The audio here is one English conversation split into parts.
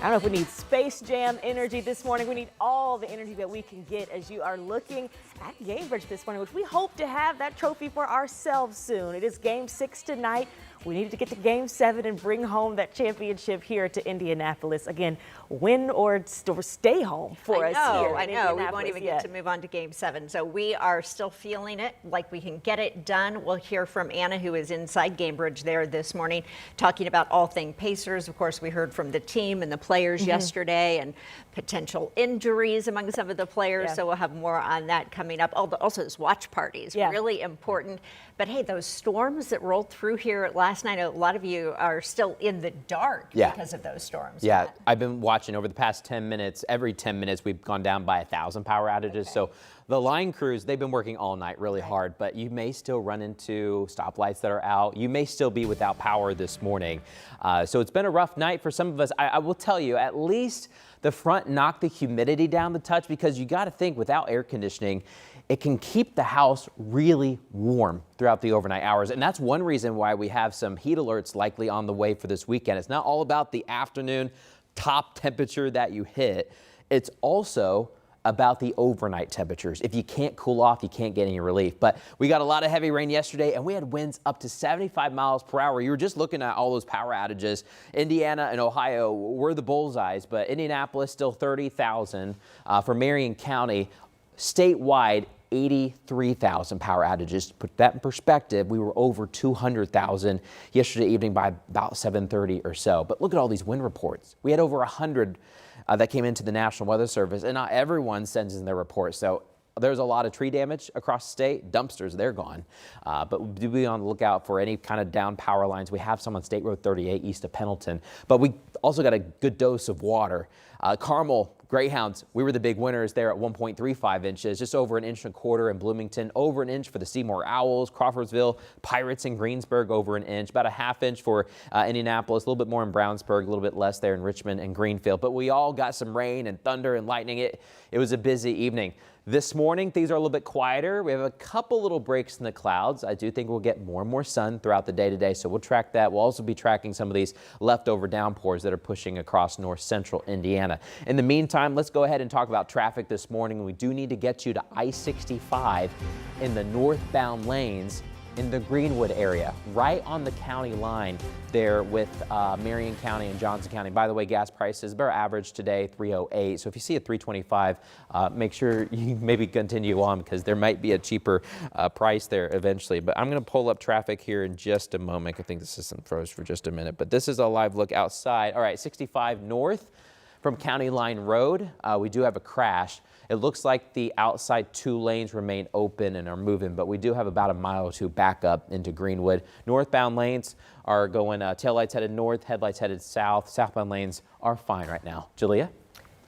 I don't know if we need Space Jam energy this morning. We need all the energy that we can get as you are looking at Gamebridge this morning, which we hope to have that trophy for ourselves soon. It is Game 6 tonight. We needed to get to Game 7 and bring home that championship here to Indianapolis. Again, win or stay home for us here. I know. We won't even get to move on to Game 7. So we are still feeling it like we can get it done. We'll hear from Anna, who is inside Gamebridge there this morning, talking about all things Pacers. Of course, we heard from the team and the players yesterday and potential injuries among some of the players. So we'll have more on that coming up. Also, those watch parties, really important. But hey, those storms that rolled through here last night, a lot of you are still in the dark because of those storms. Yeah, I've been watching over the past 10 minutes. Every 10 minutes, we've gone down by 1,000 power outages. So the line crews, they've been working all night really hard, but you may still run into stoplights that are out. You may still be without power this morning. So it's been a rough night for some of us. I will tell you, at least the front knocked the humidity down the touch, because you got to think, without air conditioning, it can keep the house really warm throughout the overnight hours. And that's one reason why we have some heat alerts likely on the way for this weekend. It's not all about the afternoon top temperature that you hit. It's also about the overnight temperatures. If you can't cool off, you can't get any relief. But we got a lot of heavy rain yesterday, and we had winds up to 75 miles per hour. You were just looking at all those power outages. Indiana and Ohio were the bullseyes, but Indianapolis still 30,000. For Marion County, statewide, 83,000 power outages. To put that in perspective, we were over 200,000 yesterday evening by about 7:30 or so. But look at all these wind reports. We had over 100 that came into the National Weather Service, and not everyone sends in their reports. So there's a lot of tree damage across the state. Dumpsters, they're gone. But do be on the lookout for any kind of down power lines. We have some on State Road 38 east of Pendleton. But we also got a good dose of water. Carmel Greyhounds, we were the big winners there at 1.35 inches, just over an inch and a quarter in Bloomington, over an inch for the Seymour Owls, Crawfordsville, Pirates in Greensburg, over an inch, about a half inch for Indianapolis, a little bit more in Brownsburg, a little bit less there in Richmond and Greenfield. But we all got some rain and thunder and lightning. It was a busy evening. This morning, things are a little bit quieter. We have a couple little breaks in the clouds. I do think we'll get more and more sun throughout the day today, so we'll track that. We'll also be tracking some of these leftover downpours that are pushing across north central Indiana. In the meantime, let's go ahead and talk about traffic this morning. We do need to get you to I-65 in the northbound lanes in the Greenwood area, right on the county line there with Marion County and Johnson County. By the way, gas prices, our average today, $3.08. So if you see a $3.25, make sure you maybe continue on, because there might be a cheaper price there eventually. But I'm going to pull up traffic here in just a moment. I think the system froze for just a minute, but this is a live look outside. All right, 65 north from County Line Road. We do have a crash. It looks like the outside 2 lanes remain open and are moving, but we do have about a mile or two back up into Greenwood. Northbound lanes are going taillights headed north, headlights headed south. Southbound lanes are fine right now. Julia?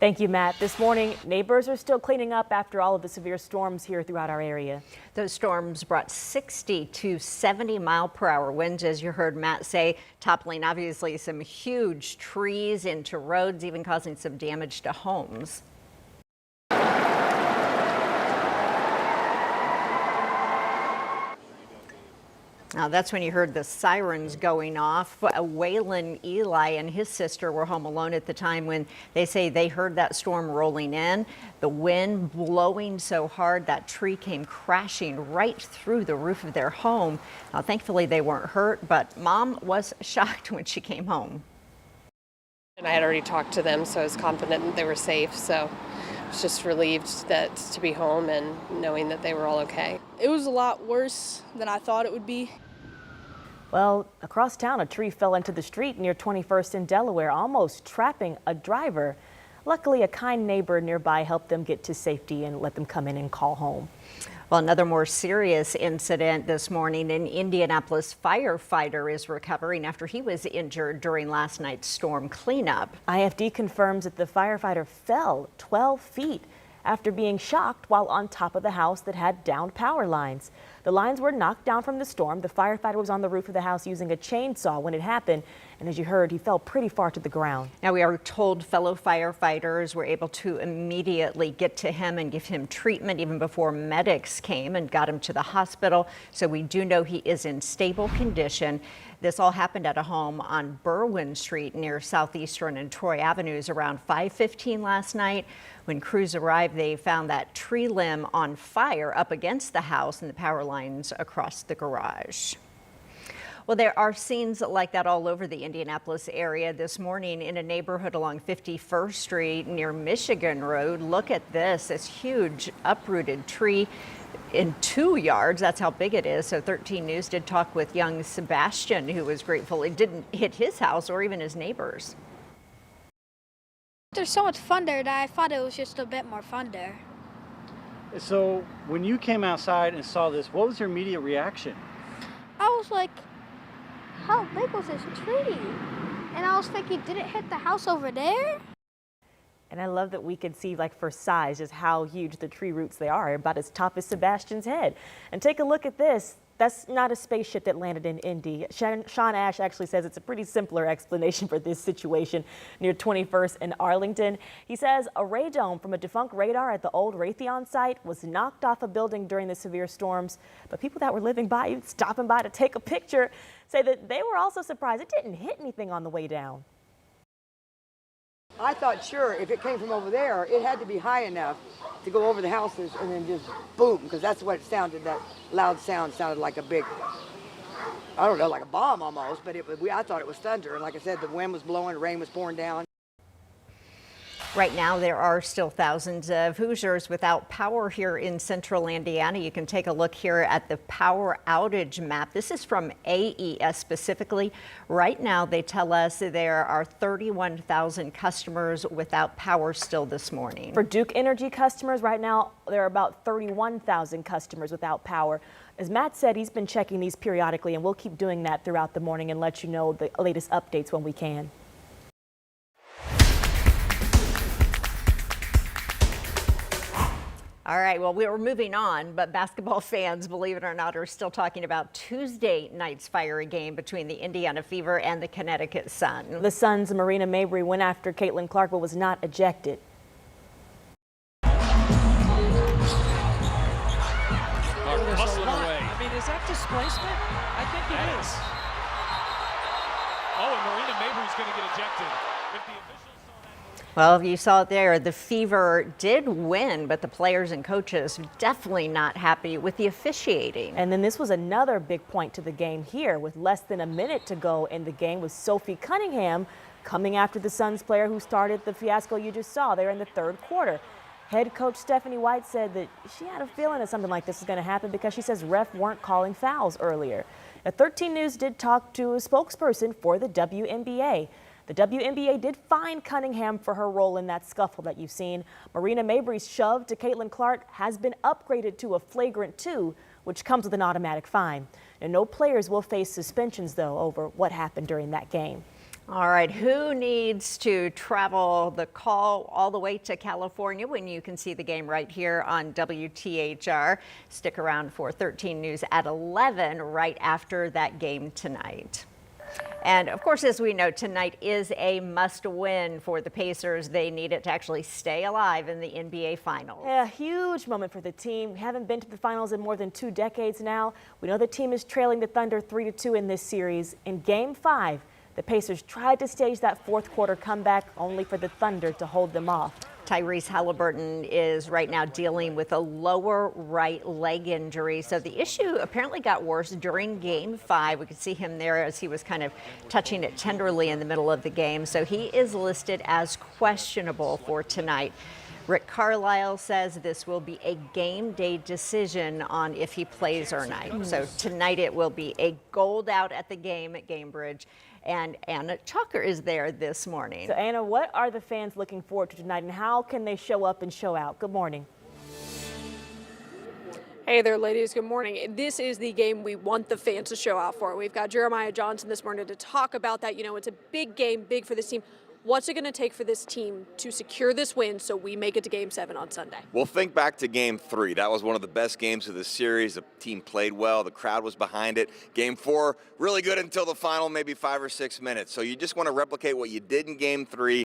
Thank you, Matt. This morning, neighbors are still cleaning up after all of the severe storms here throughout our area. Those storms brought 60 to 70 mile per hour winds, as you heard Matt say, toppling obviously some huge trees into roads, even causing some damage to homes. Now, that's when you heard the sirens going off. Waylon Eli and his sister were home alone at the time when they say they heard that storm rolling in. The wind blowing so hard that tree came crashing right through the roof of their home. Now, thankfully, they weren't hurt, but Mom was shocked when she came home. And I had already talked to them, so I was confident that they were safe. So I was just relieved to be home and knowing that they were all okay. It was a lot worse than I thought it would be. Well, across town, a tree fell into the street near 21st in Delaware, almost trapping a driver. Luckily, a kind neighbor nearby helped them get to safety and let them come in and call home. Well, another more serious incident this morning. An Indianapolis firefighter is recovering after he was injured during last night's storm cleanup. IFD confirms that the firefighter fell 12 feet after being shocked while on top of the house that had downed power lines. The lines were knocked down from the storm. The firefighter was on the roof of the house using a chainsaw when it happened, and And as you heard, he fell pretty far to the ground. Now, we are told fellow firefighters were able to immediately get to him and give him treatment even before medics came and got him to the hospital. So we do know he is in stable condition. This all happened at a home on Berwyn Street near Southeastern and Troy Avenues around 5:15 last night. When crews arrived, they found that tree limb on fire up against the house and the power lines across the garage. Well, there are scenes like that all over the Indianapolis area this morning in a neighborhood along 51st Street near Michigan Road. Look at this huge uprooted tree in 2 yards. That's how big it is. So 13 News did talk with young Sebastian, who was grateful it didn't hit his house or even his neighbors. There's so much fun there that I thought it was just a bit more fun there. So when you came outside and saw this, what was your immediate reaction? I was like, how big was this tree? And I was thinking, did it hit the house over there? And I love that we can see, like, for size, just how huge the tree roots they are, about as top as Sebastian's head. And take a look at this. That's not a spaceship that landed in Indy. Sean Ash actually says it's a pretty simpler explanation for this situation near 21st and Arlington. He says a radome from a defunct radar at the old Raytheon site was knocked off a building during the severe storms. But people that were living by, stopping by to take a picture, say that they were also surprised it didn't hit anything on the way down. I thought, sure, if it came from over there, it had to be high enough to go over the houses and then just boom, because that's what it sounded. That loud sound sounded like a big, I don't know, like a bomb almost, but I thought it was thunder. And like I said, the wind was blowing, rain was pouring down. Right now, there are still thousands of Hoosiers without power here in central Indiana. You can take a look here at the power outage map. This is from AES specifically. Right now, they tell us there are 31,000 customers without power still this morning. For Duke Energy customers, right now, there are about 31,000 customers without power. As Matt said, he's been checking these periodically, and we'll keep doing that throughout the morning and let you know the latest updates when we can. All right, well, we were moving on, but basketball fans, believe it or not, are still talking about Tuesday night's fiery game between the Indiana Fever and the Connecticut Sun. The Sun's Marina Mabry went after Caitlin Clark, but was not ejected. Hustling away. I mean, is that displacement? I think it is. Oh, and Marina Mabry's going to get ejected. If the officials saw that. Well, you saw it there. The Fever did win, but the players and coaches definitely not happy with the officiating. And then this was another big point to the game here with less than a minute to go in the game with Sophie Cunningham coming after the Suns player who started the fiasco you just saw there in the third quarter. Head coach Stephanie White said that she had a feeling that something like this was going to happen because she says refs weren't calling fouls earlier. Now, 13 News did talk to a spokesperson for the WNBA. The WNBA did fine Cunningham for her role in that scuffle that you've seen. Marina Mabry's shove to Caitlin Clark has been upgraded to a flagrant 2, which comes with an automatic fine. And no players will face suspensions, though, over what happened during that game. All right, who needs to travel the call all the way to California when you can see the game right here on WTHR? Stick around for 13 News at 11 right after that game tonight. And of course, as we know, tonight is a must-win for the Pacers. They need it to actually stay alive in the NBA Finals. A huge moment for the team. We haven't been to the finals in more than 2 decades now. We know the team is trailing the Thunder 3-2 in this series. In Game 5, the Pacers tried to stage that fourth quarter comeback, only for the Thunder to hold them off. Tyrese Halliburton is right now dealing with a lower right leg injury. So the issue apparently got worse during Game 5. We could see him there as he was kind of touching it tenderly in the middle of the game. So he is listed as questionable for tonight. Rick Carlisle says this will be a game day decision on if he plays or not. So tonight it will be a gold out at the game at Gamebridge. And Anna Chalker is there this morning. So Anna, what are the fans looking forward to tonight and how can they show up and show out? Good morning. Hey there, ladies. Good morning. This is the game we want the fans to show out for. We've got Jeremiah Johnson this morning to talk about that. You know, it's a big game, big for this team. What's it going to take for this team to secure this win so we make it to Game 7 on Sunday? Well, think back to Game 3. That was one of the best games of the series. The team played well. The crowd was behind it. Game 4, really good until the final maybe 5 or 6 minutes. So you just want to replicate what you did in Game 3.